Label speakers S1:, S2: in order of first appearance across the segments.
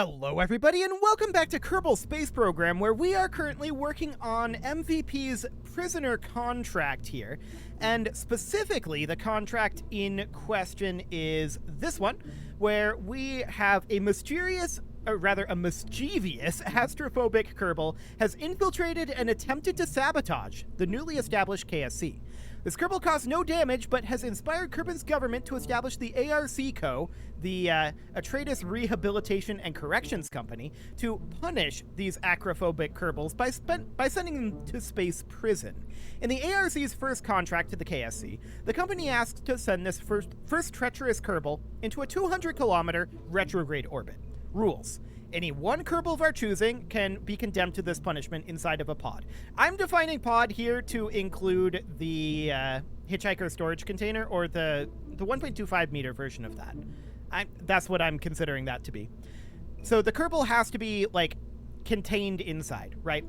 S1: Hello everybody and welcome back to Kerbal Space Program, where we are currently working on MVP's prisoner contract here. And specifically, the contract in question is this one, where we have a mischievous astrophobic Kerbal has infiltrated and attempted to sabotage the newly established KSC. This Kerbal caused no damage, but has inspired Kerbin's government to establish the ARC Co., the Atreides Rehabilitation and Corrections Company, to punish these acrophobic Kerbals by sending them to space prison. In the ARC's first contract to the KSC, the company asked to send this first treacherous Kerbal into a 200-kilometer retrograde orbit. Rules. Any one Kerbal of our choosing can be condemned to this punishment inside of a pod. I'm defining pod here to include the hitchhiker storage container, or the 1.25 meter version of that. That's what I'm considering that to be. So the Kerbal has to be, like, contained inside, right?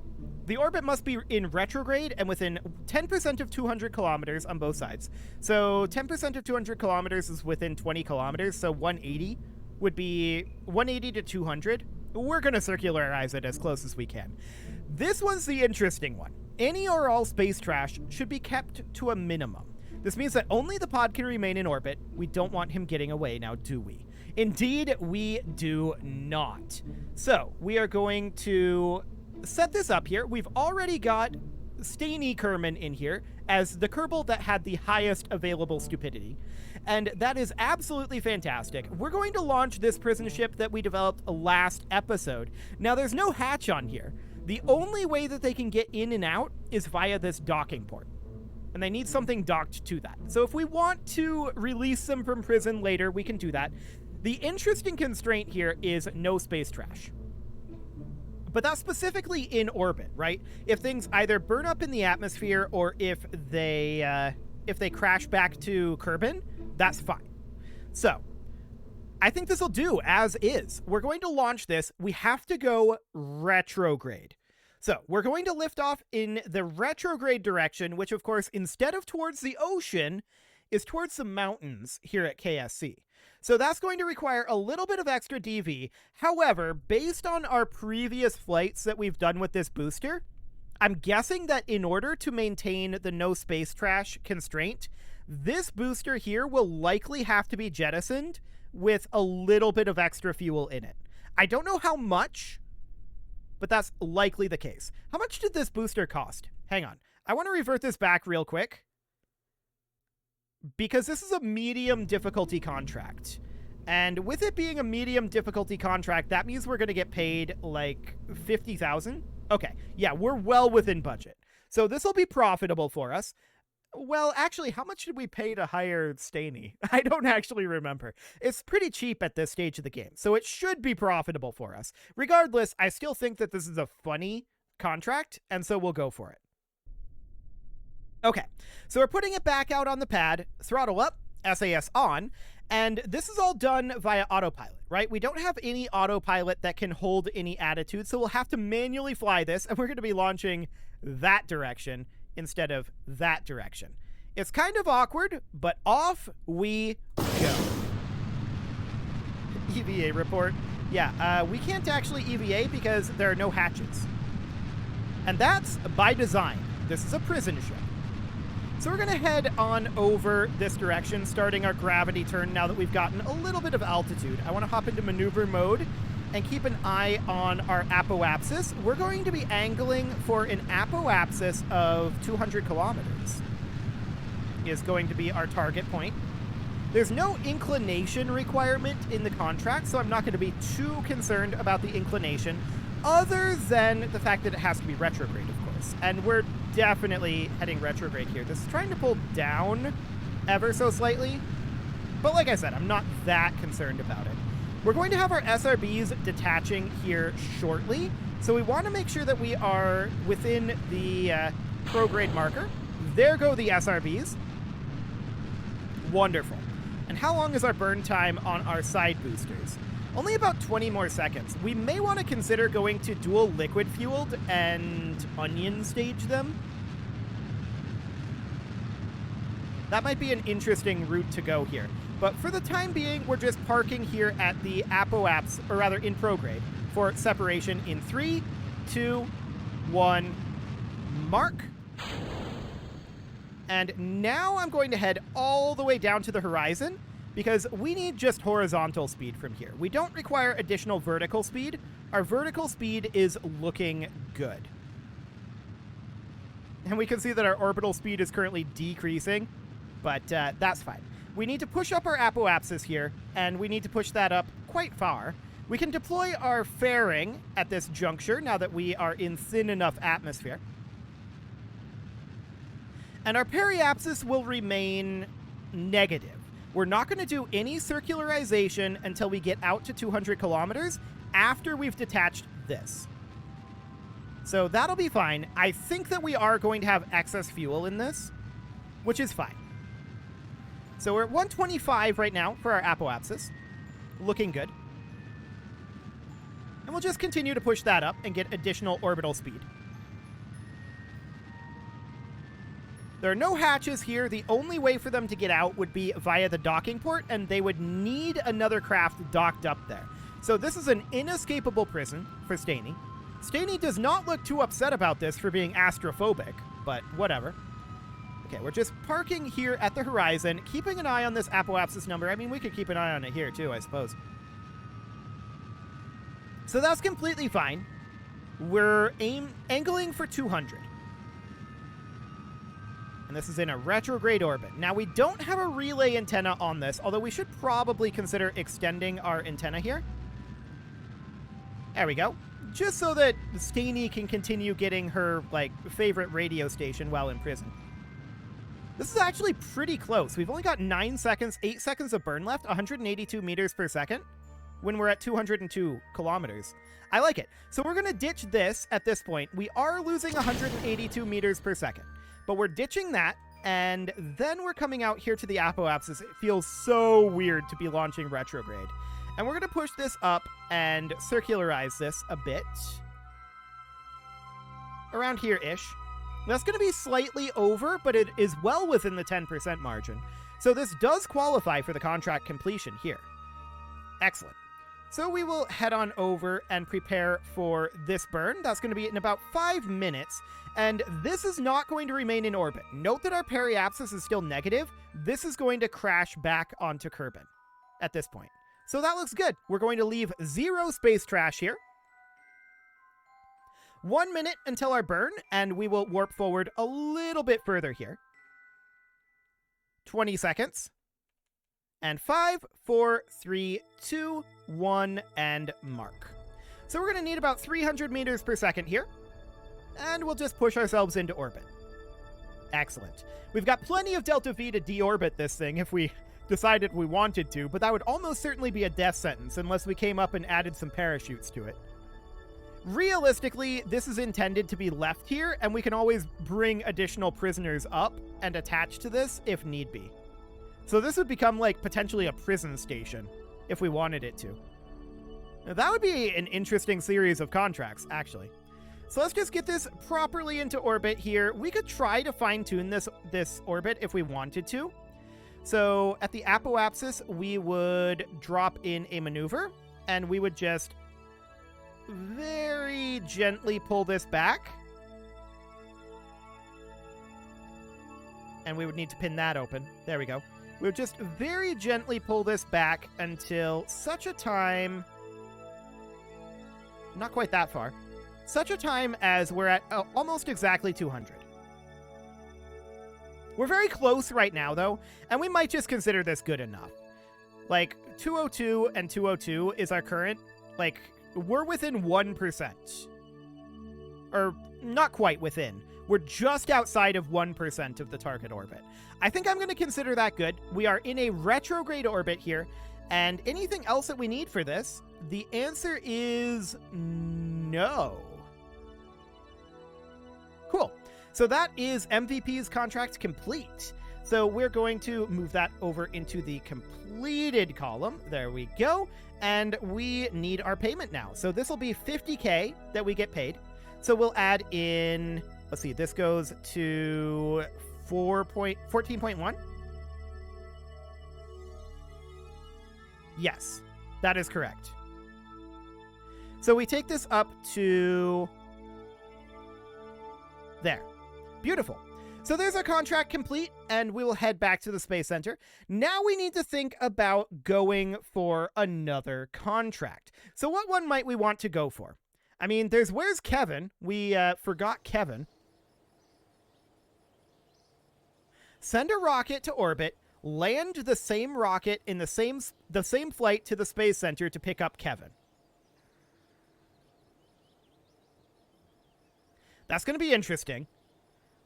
S1: The orbit must be in retrograde and within 10% of 200 kilometers on both sides. So 10% of 200 kilometers is within 20 kilometers, so 180 would be 180 to 200. We're going to circularize it as close as we can. This one's the interesting one. Any or all space trash should be kept to a minimum. This means that only the pod can remain in orbit. We don't want him getting away, now do we? Indeed, we do not. So, we are going to set this up here. We've already got Stainy Kerbin in here as the Kerbal that had the highest available stupidity. And that is absolutely fantastic. We're going to launch this prison ship that we developed last episode. Now, there's no hatch on here. The only way that they can get in and out is via this docking port. And they need something docked to that. So if we want to release them from prison later, we can do that. The interesting constraint here is no space trash. But that's specifically in orbit, right? If things either burn up in the atmosphere or if they crash back to Kerbin, that's fine. So, I think this will do as is. We're going to launch this. We have to go retrograde. So, we're going to lift off in the retrograde direction, which, of course, instead of towards the ocean, is towards the mountains here at KSC. So that's going to require a little bit of extra DV. However, based on our previous flights that we've done with this booster, I'm guessing that in order to maintain the no space trash constraint, this booster here will likely have to be jettisoned with a little bit of extra fuel in it. I don't know how much, but that's likely the case. How much did this booster cost? Hang on. I want to revert this back real quick, because this is a medium difficulty contract. And with it being a medium difficulty contract, that means we're going to get paid like 50,000. Okay, yeah, we're well within budget. So this will be profitable for us. Well, actually, how much did we pay to hire Stainy? I don't actually remember. It's pretty cheap at this stage of the game, so it should be profitable for us. Regardless, I still think that this is a funny contract, and so we'll go for it. Okay, so we're putting it back out on the pad, throttle up, SAS on, and this is all done via autopilot, right? We don't have any autopilot that can hold any attitude, so we'll have to manually fly this, and we're going to be launching that direction instead of that direction. It's kind of awkward, but off we go. EVA report. Yeah, we can't actually EVA because there are no hatches. And that's by design. This is a prison ship. So we're going to head on over this direction, starting our gravity turn now that we've gotten a little bit of altitude. I want to hop into maneuver mode and keep an eye on our apoapsis. We're going to be angling for an apoapsis of 200 kilometers is going to be our target point. There's no inclination requirement in the contract, so I'm not going to be too concerned about the inclination, other than the fact that it has to be retrograde, of course. And we're definitely heading retrograde here. This is trying to pull down ever so slightly, but like I said, I'm not that concerned about it. We're going to have our SRBs detaching here shortly, so we want to make sure that we are within the prograde marker. There go the SRBs. Wonderful. And how long is our burn time on our side boosters? Only about 20 more seconds. We may want to consider going to dual liquid fueled and onion stage them. That might be an interesting route to go here. But for the time being, we're just parking here at the apoaps, or rather in prograde, for separation in 3, 2, 1, mark. And now I'm going to head all the way down to the horizon, because we need just horizontal speed from here. We don't require additional vertical speed. Our vertical speed is looking good. And we can see that our orbital speed is currently decreasing, but that's fine. We need to push up our apoapsis here, and we need to push that up quite far. We can deploy our fairing at this juncture now that we are in thin enough atmosphere. And our periapsis will remain negative. We're not going to do any circularization until we get out to 200 kilometers after we've detached this. So that'll be fine. I think that we are going to have excess fuel in this, which is fine. So we're at 125 right now for our apoapsis. Looking good. And we'll just continue to push that up and get additional orbital speed. There are no hatches here. The only way for them to get out would be via the docking port, and they would need another craft docked up there. So this is an inescapable prison for Staney. Staney does not look too upset about this for being astrophobic, but whatever. Okay, we're just parking here at the horizon, keeping an eye on this apoapsis number. I mean, we could keep an eye on it here too, I suppose. So that's completely fine. We're angling for 200. And this is in a retrograde orbit. Now, we don't have a relay antenna on this, although we should probably consider extending our antenna here. There we go. Just so that Staney can continue getting her, like, favorite radio station while in prison. This is actually pretty close. We've only got 9 seconds, 8 seconds of burn left, 182 meters per second, when we're at 202 kilometers. I like it. So we're going to ditch this at this point. We are losing 182 meters per second. But we're ditching that, and then we're coming out here to the apoapsis. It feels so weird to be launching retrograde. And we're going to push this up and circularize this a bit. Around here-ish. That's going to be slightly over, but it is well within the 10% margin. So this does qualify for the contract completion here. Excellent. So we will head on over and prepare for this burn. That's going to be in about 5 minutes. And this is not going to remain in orbit. Note that our periapsis is still negative. This is going to crash back onto Kerbin at this point. So that looks good. We're going to leave 0 space trash here. 1 minute until our burn, and we will warp forward a little bit further here. 20 seconds. And 5, 4, 3, 2, 1, and mark. So we're going to need about 300 meters per second here. And we'll just push ourselves into orbit. Excellent. We've got plenty of delta V to deorbit this thing if we decided we wanted to, but that would almost certainly be a death sentence unless we came up and added some parachutes to it. Realistically, this is intended to be left here, and we can always bring additional prisoners up and attach to this if need be. So this would become like potentially a prison station if we wanted it to. Now, that would be an interesting series of contracts, actually. So let's just get this properly into orbit here. We could try to fine-tune this orbit if we wanted to. So at the apoapsis, we would drop in a maneuver, and we would just very gently pull this back. And we would need to pin that open. There we go. We would just very gently pull this back until such a time... Not quite that far. Such a time as we're at almost exactly 200. We're very close right now, though, and we might just consider this good enough. Like, 202 and 202 is our current, like, we're within 1%. Or, not quite within. We're just outside of 1% of the target orbit. I think I'm going to consider that good. We are in a retrograde orbit here, and anything else that we need for this, the answer is no. Cool. So that is MVP's contract complete. So we're going to move that over into the completed column. There we go. And we need our payment now. So this will be 50K that we get paid. So we'll add in, let's see, this goes to 14.1. Yes, that is correct. So we take this up to there. Beautiful. So there's our contract complete, and we will head back to the Space Center. Now we need to think about going for another contract. So what one might we want to go for? I mean, where's Kevin? We forgot Kevin. Send a rocket to orbit, land the same rocket in the same flight to the Space Center to pick up Kevin. That's going to be interesting.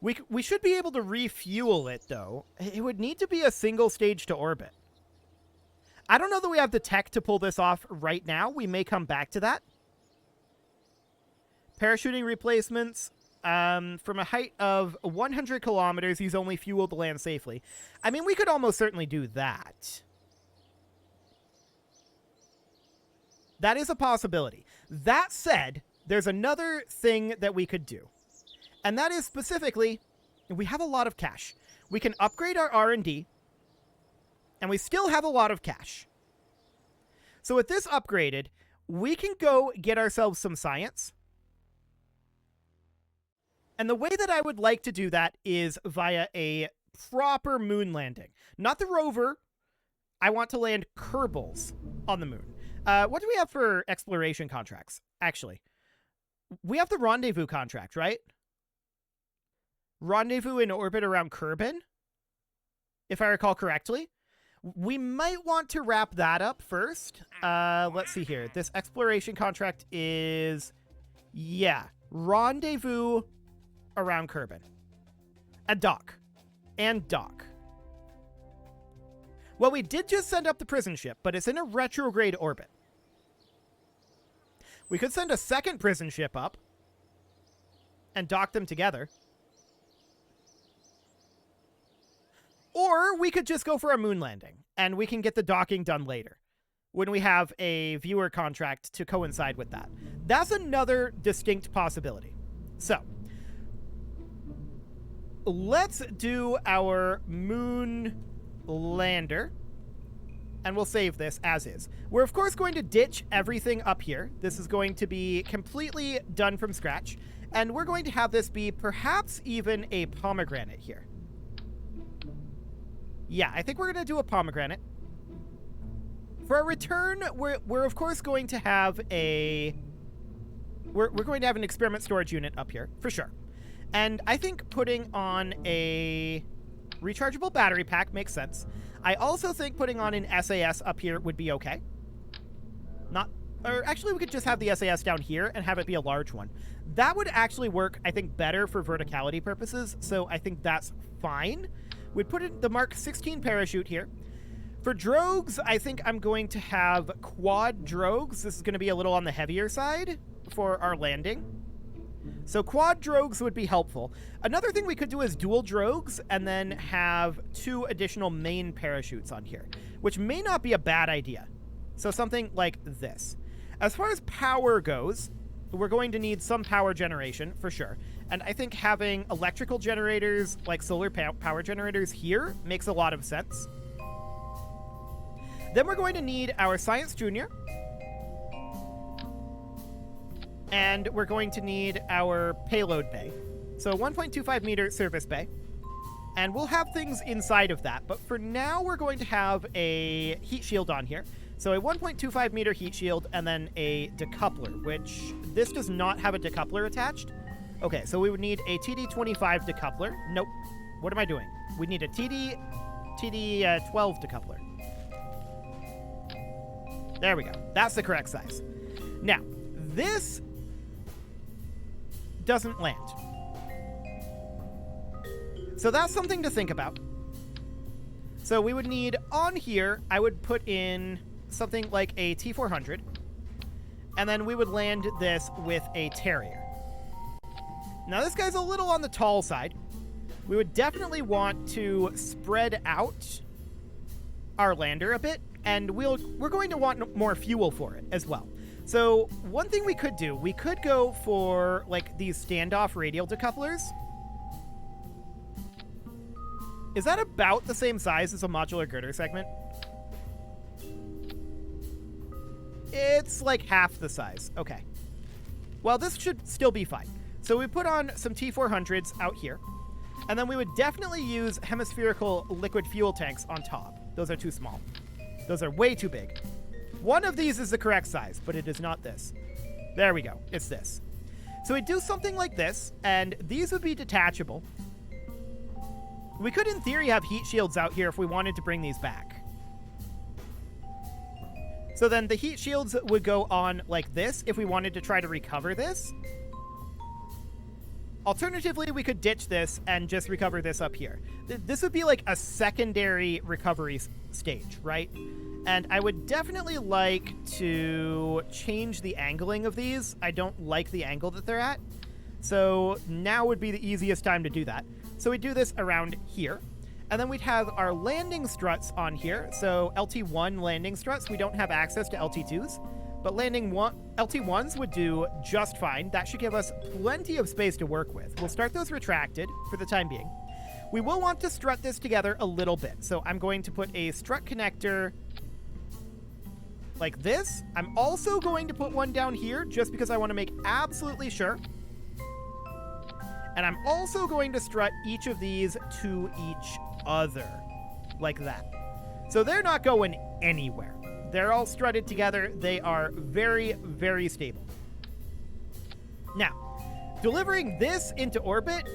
S1: We should be able to refuel it, though. It would need to be a single stage to orbit. I don't know that we have the tech to pull this off right now. We may come back to that. Parachuting replacements. From a height of 100 kilometers, use only fuel to land safely. I mean, we could almost certainly do that. That is a possibility. That said, there's another thing that we could do. And that is specifically, we have a lot of cash. We can upgrade our R&D, and we still have a lot of cash. So with this upgraded, we can go get ourselves some science. And the way that I would like to do that is via a proper moon landing. Not the rover. I want to land Kerbals on the moon. What do we have for exploration contracts? Actually, we have the rendezvous contract, right? Rendezvous in orbit around Kerbin, if I recall correctly. We might want to wrap that up first. Let's see here. This exploration contract is, yeah, rendezvous around Kerbin. And dock. Well, we did just send up the prison ship, but it's in a retrograde orbit. We could send a second prison ship up and dock them together. Or we could just go for a moon landing, and we can get the docking done later when we have a viewer contract to coincide with that. That's another distinct possibility. So, let's do our moon lander, and we'll save this as is. We're, of course, going to ditch everything up here. This is going to be completely done from scratch, and we're going to have this be perhaps even a pomegranate here. Yeah, I think we're going to do a pomegranate. For our return, we're of course going to have a... We're going to have an experiment storage unit up here, for sure. And I think putting on a rechargeable battery pack makes sense. I also think putting on an SAS up here would be okay. Or actually, we could just have the SAS down here and have it be a large one. That would actually work, I think, better for verticality purposes, so I think that's fine. We'd put in the Mark 16 parachute here. For drogues, I think I'm going to have quad drogues. This is going to be a little on the heavier side for our landing. So quad drogues would be helpful. Another thing we could do is dual drogues and then have 2 additional main parachutes on here, which may not be a bad idea. So something like this. As far as power goes, we're going to need some power generation for sure. And I think having electrical generators like solar power generators here makes a lot of sense. Then we're going to need our Science Junior. And we're going to need our payload bay. So 1.25 meter service bay. And we'll have things inside of that. But for now, we're going to have a heat shield on here. So a 1.25 meter heat shield and then a decoupler, which this does not have a decoupler attached. Okay, so we would need a TD25 decoupler. Nope. What am I doing? We need a TD12 decoupler. There we go. That's the correct size. Now, this doesn't land. So that's something to think about. So we would need, on here, I would put in something like a T400. And then we would land this with a Terrier. Now, this guy's a little on the tall side. We would definitely want to spread out our lander a bit, and we're going to want more fuel for it as well. So one thing we could do, we could go for like these standoff radial decouplers. Is that about the same size as a modular girder segment? It's like half the size. Okay. Well, this should still be fine. So we put on some T-400s out here. And then we would definitely use hemispherical liquid fuel tanks on top. Those are too small. Those are way too big. One of these is the correct size, but it is not this. There we go. It's this. So we do something like this, and these would be detachable. We could, in theory, have heat shields out here if we wanted to bring these back. So then the heat shields would go on like this if we wanted to try to recover this. Alternatively, we could ditch this and just recover this up here. This would be like a secondary recovery stage, right? And I would definitely like to change the angling of these. I don't like the angle that they're at. So now would be the easiest time to do that. So we do this around here. And then we'd have our landing struts on here. So LT1 landing struts, we don't have access to LT2s. But LT1s would do just fine. That should give us plenty of space to work with. We'll start those retracted for the time being. We will want to strut this together a little bit. So I'm going to put a strut connector like this. I'm also going to put one down here just because I want to make absolutely sure. And I'm also going to strut each of these to each other like that. So they're not going anywhere. They're all strutted together. They are very, very stable. Now, delivering this into orbit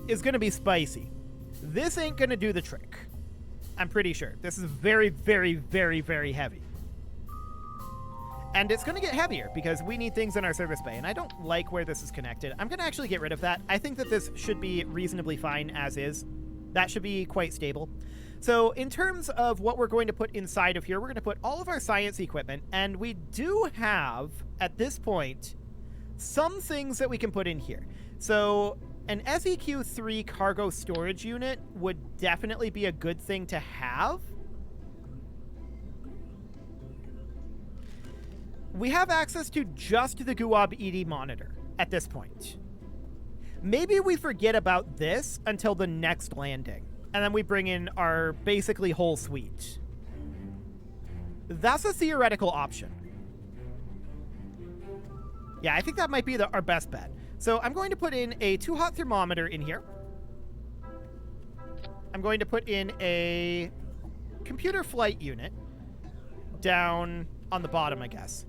S1: is going to be spicy. This ain't going to do the trick. I'm pretty sure. This is very, very, very, very heavy. And it's going to get heavier because we need things in our service bay. And I don't like where this is connected. I'm going to actually get rid of that. I think that this should be reasonably fine as is. That should be quite stable. So in terms of what we're going to put inside of here, we're going to put all of our science equipment. And we do have, at this point, some things that we can put in here. So an SEQ-3 cargo storage unit would definitely be a good thing to have. We have access to just the Guab ED monitor at this point. Maybe we forget about this until the next landing, and then we bring in our basically whole suite. That's a theoretical option. Yeah, I think that might be our best bet. So I'm going to put in a 2-hot thermometer in here. I'm going to put in a computer flight unit down on the bottom, I guess.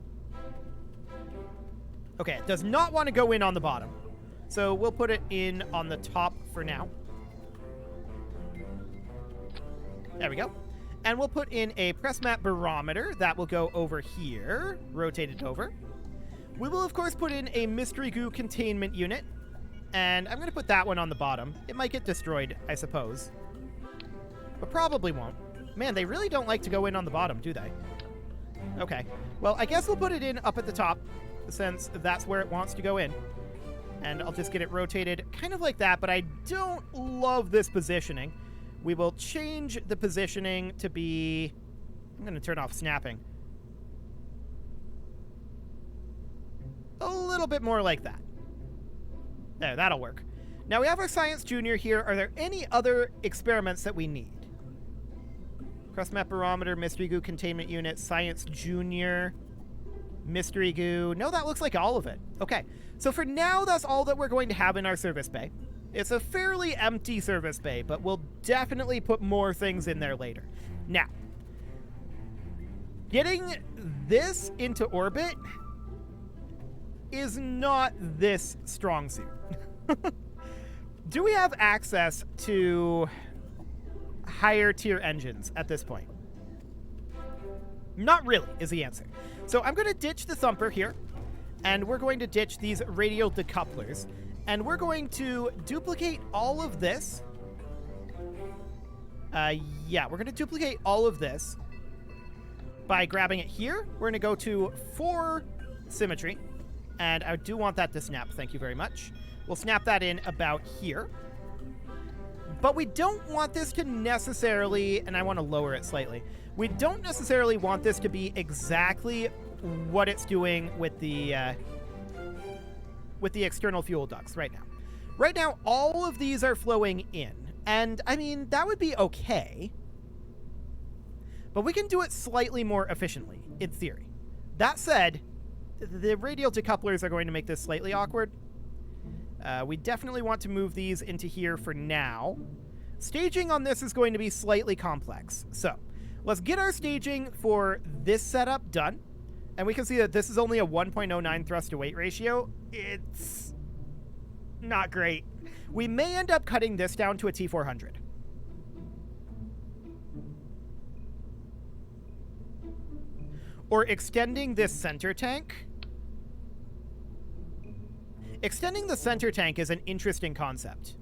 S1: Okay, it does not want to go in on the bottom. So we'll put it in on the top for now. There we go. And we'll put in a press mat barometer. That will go over here, rotated over. We will, of course, put in a mystery goo containment unit. And I'm going to put that one on the bottom. It might get destroyed, I suppose. But probably won't. Man, they really don't like to go in on the bottom, do they? Okay. Well, I guess we'll put it in up at the top, since that's where it wants to go in. And I'll just get it rotated kind of like that, but I don't love this positioning. We will change the positioning to be... I'm going to turn off snapping. A little bit more like that. There, that'll work. Now we have our Science Junior here. Are there any other experiments that we need? Crust map barometer, mystery goo containment unit, Science Junior, mystery goo. No, that looks like all of it. Okay, so for now, that's all that we're going to have in our service bay. It's a fairly empty service bay, but we'll definitely put more things in there later. Now, getting this into orbit is not this strong suit. Do we have access to higher tier engines at this point? Not really, is the answer. So I'm going to ditch the Thumper here, and we're going to ditch these radial decouplers, and we're going to duplicate all of this. Yeah, we're going to duplicate all of this by grabbing it here. We're going to go to 4 symmetry, and I do want that to snap. Thank you very much. We'll snap that in about here. But we don't want this to necessarily, and I want to lower it slightly, we don't necessarily want this to be exactly what it's doing with the external fuel ducts right now. Right now, all of these are flowing in. And, I mean, that would be okay. But we can do it slightly more efficiently. in theory. That said, the radial decouplers are going to make this slightly awkward. We definitely want to move these into here for now. Staging on this is going to be slightly complex. So let's get our staging for this setup done. And we can see that this is only a 1.09 thrust to weight ratio. It's not great. We may end up cutting this down to a T400. Or extending this center tank. Extending the center tank is an interesting concept.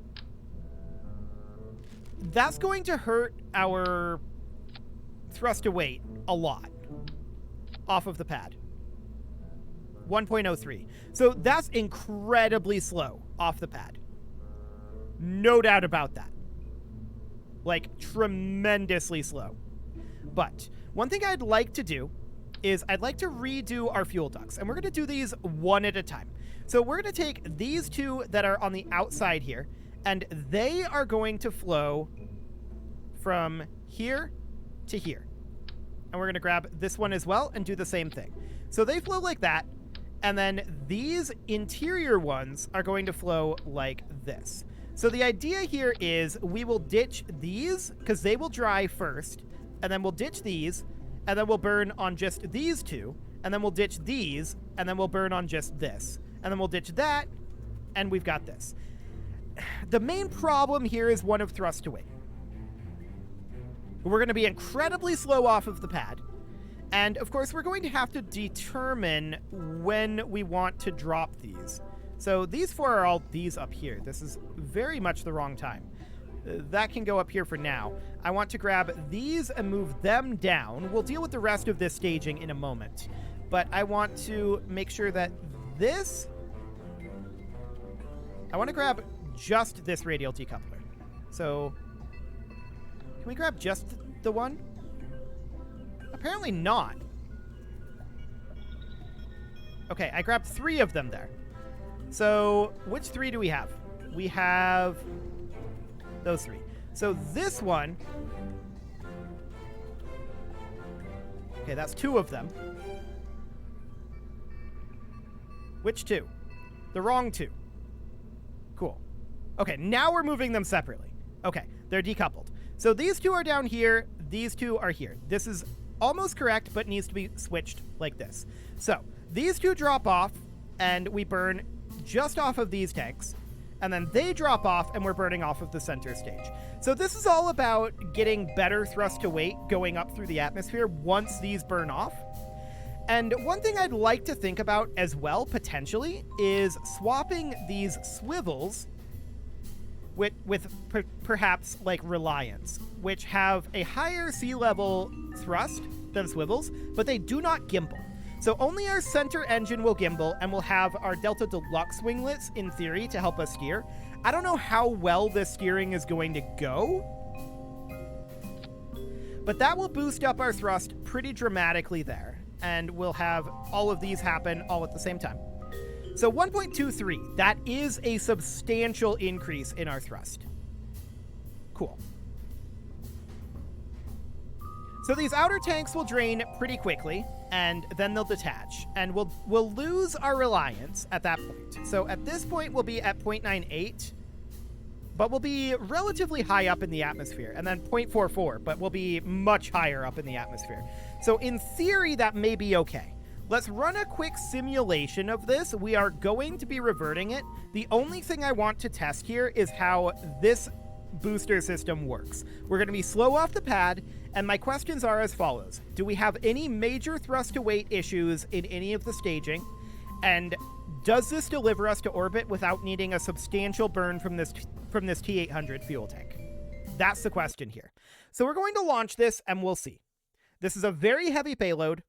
S1: That's going to hurt our thrust to weight a lot off of the pad. 1.03. So that's incredibly slow off the pad. No doubt about that. Like, tremendously slow. But one thing I'd like to do is I'd like to redo our fuel ducts. And we're going to do these one at a time. So we're going to take these two that are on the outside here, and they are going to flow from here to here. And we're going to grab this one as well and do the same thing. So they flow like that, and then these interior ones are going to flow like this. So the idea here is we will ditch these because they will dry first, and then we'll ditch these, and then we'll burn on just these two, and then we'll ditch these, and then we'll burn on just this. And then we'll ditch that, and we've got this. The main problem here is one of thrust to weight. We're going to be incredibly slow off of the pad. And, of course, we're going to have to determine when we want to drop these. So these four are all these up here. This is very much the wrong time. That can go up here for now. I want to grab these and move them down. We'll deal with the rest of this staging in a moment. But I want to make sure that this, I want to grab just this radial decoupler. So, can we grab just the one? Apparently not. Okay, I grabbed 3 of them there. So, which 3 do we have? We have those 3. So this one, okay, that's 2 of them. Which 2? The wrong 2. Cool. Okay, now we're moving them separately. Okay, they're decoupled. So these 2 are down here. These 2 are here. This is almost correct, but needs to be switched like this. So these 2 drop off, and we burn just off of these tanks. And then they drop off, and we're burning off of the center stage. So this is all about getting better thrust to weight going up through the atmosphere once these burn off. And one thing I'd like to think about as well, potentially, is swapping these swivels with perhaps like Reliance, which have a higher sea level thrust than swivels, but they do not gimbal. So only our center engine will gimbal, and we'll have our Delta Deluxe winglets, in theory, to help us steer. I don't know how well this steering is going to go, but that will boost up our thrust pretty dramatically there. And we'll have all of these happen all at the same time. So 1.23, that is a substantial increase in our thrust. Cool. So these outer tanks will drain pretty quickly, and then they'll detach. And we'll lose our Reliance at that point. So at this point, we'll be at 0.98, but we'll be relatively high up in the atmosphere. And then 0.44, but we'll be much higher up in the atmosphere. So in theory, that may be okay. Let's run a quick simulation of this. We are going to be reverting it. The only thing I want to test here is how this booster system works. We're going to be slow off the pad, and my questions are as follows. Do we have any major thrust to weight issues in any of the staging? And does this deliver us to orbit without needing a substantial burn from this T800 fuel tank? That's the question here. So we're going to launch this, and we'll see. This is a very heavy payload,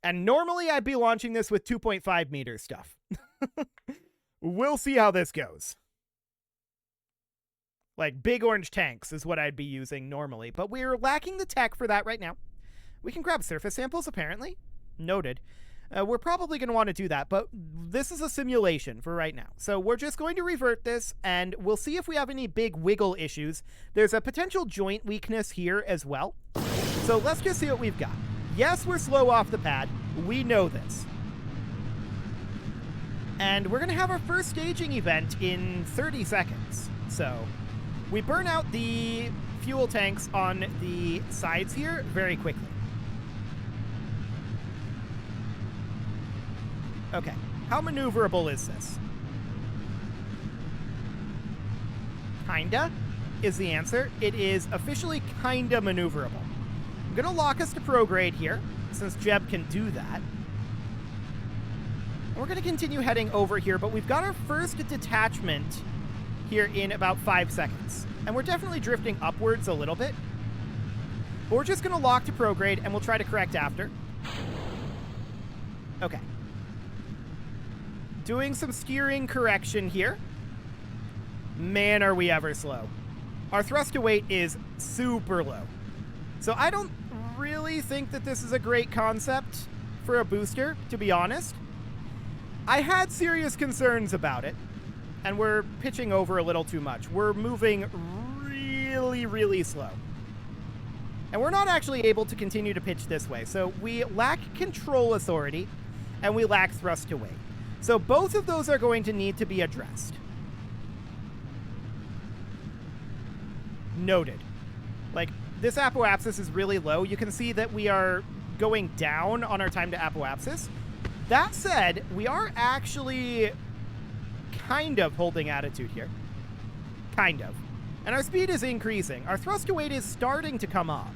S1: and normally I'd be launching this with 2.5 meter stuff. We'll see how this goes. Like, big orange tanks is what I'd be using normally, but we're lacking the tech for that right now. We can grab surface samples, apparently. Noted. We're probably going to want to do that, but this is a simulation for right now. So we're just going to revert this, and we'll see if we have any big wiggle issues. There's a potential joint weakness here as well. So let's just see what we've got. Yes, we're slow off the pad. We know this. And we're going to have our first staging event in 30 seconds. So we burn out the fuel tanks on the sides here very quickly. Okay, how maneuverable is this? Kinda is the answer. It is officially kinda maneuverable. I'm gonna lock us to prograde here, since Jeb can do that. And we're gonna continue heading over here, but we've got our first detachment here in about 5 seconds. And we're definitely drifting upwards a little bit. But we're just gonna lock to prograde, and we'll try to correct after. Okay. Doing some steering correction here. Man, are we ever slow. Our thrust to weight is super low. So I don't really think that this is a great concept for a booster, to be honest. I had serious concerns about it, and we're pitching over a little too much. We're moving really, really slow. And we're not actually able to continue to pitch this way. So we lack control authority, and we lack thrust to weight. So both of those are going to need to be addressed. Noted. Like, this apoapsis is really low. You can see that we are going down on our time to apoapsis. That said, we are actually kind of holding attitude here. Kind of. And our speed is increasing. Our thrust to weight is starting to come up.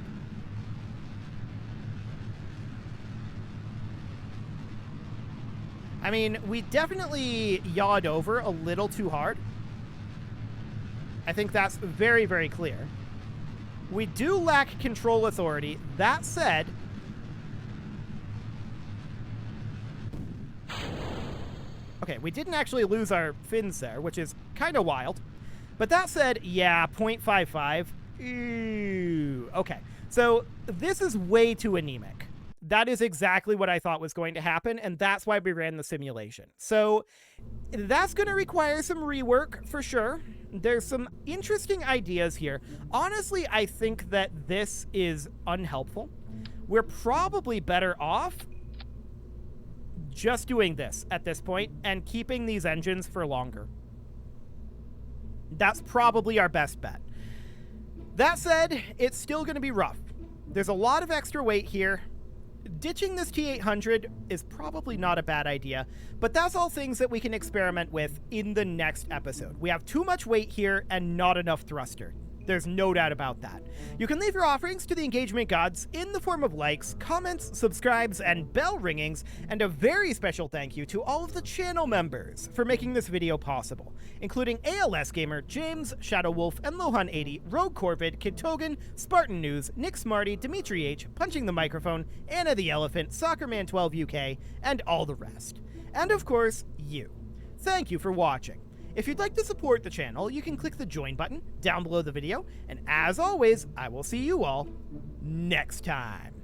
S1: I mean, we definitely yawed over a little too hard. I think that's very, very clear. We do lack control authority. That said, okay, we didn't actually lose our fins there, which is kind of wild. But that said, yeah, 0.55. Ew. Okay, so this is way too anemic. That is exactly what I thought was going to happen, and that's why we ran the simulation. So that's going to require some rework for sure. There's some interesting ideas here. Honestly, I think that this is unhelpful. We're probably better off just doing this at this point and keeping these engines for longer. That's probably our best bet. That said, it's still going to be rough. There's a lot of extra weight here. Ditching this T800 is probably not a bad idea, but that's all things that we can experiment with in the next episode. We have too much weight here and not enough thruster. There's no doubt about that. You can leave your offerings to the engagement gods in the form of likes, comments, subscribes, and bell ringings, and a very special thank you to all of the channel members for making this video possible, including ALS Gamer, James, Shadow Wolf, and Lohan80, Rogue Corvid, Kid Togan, Spartan News, Nick Smarty, Dimitri H, Punching the Microphone, Anna the Elephant, Soccerman12 UK, and all the rest. And of course, you. Thank you for watching. If you'd like to support the channel, you can click the join button down below the video, and as always, I will see you all next time.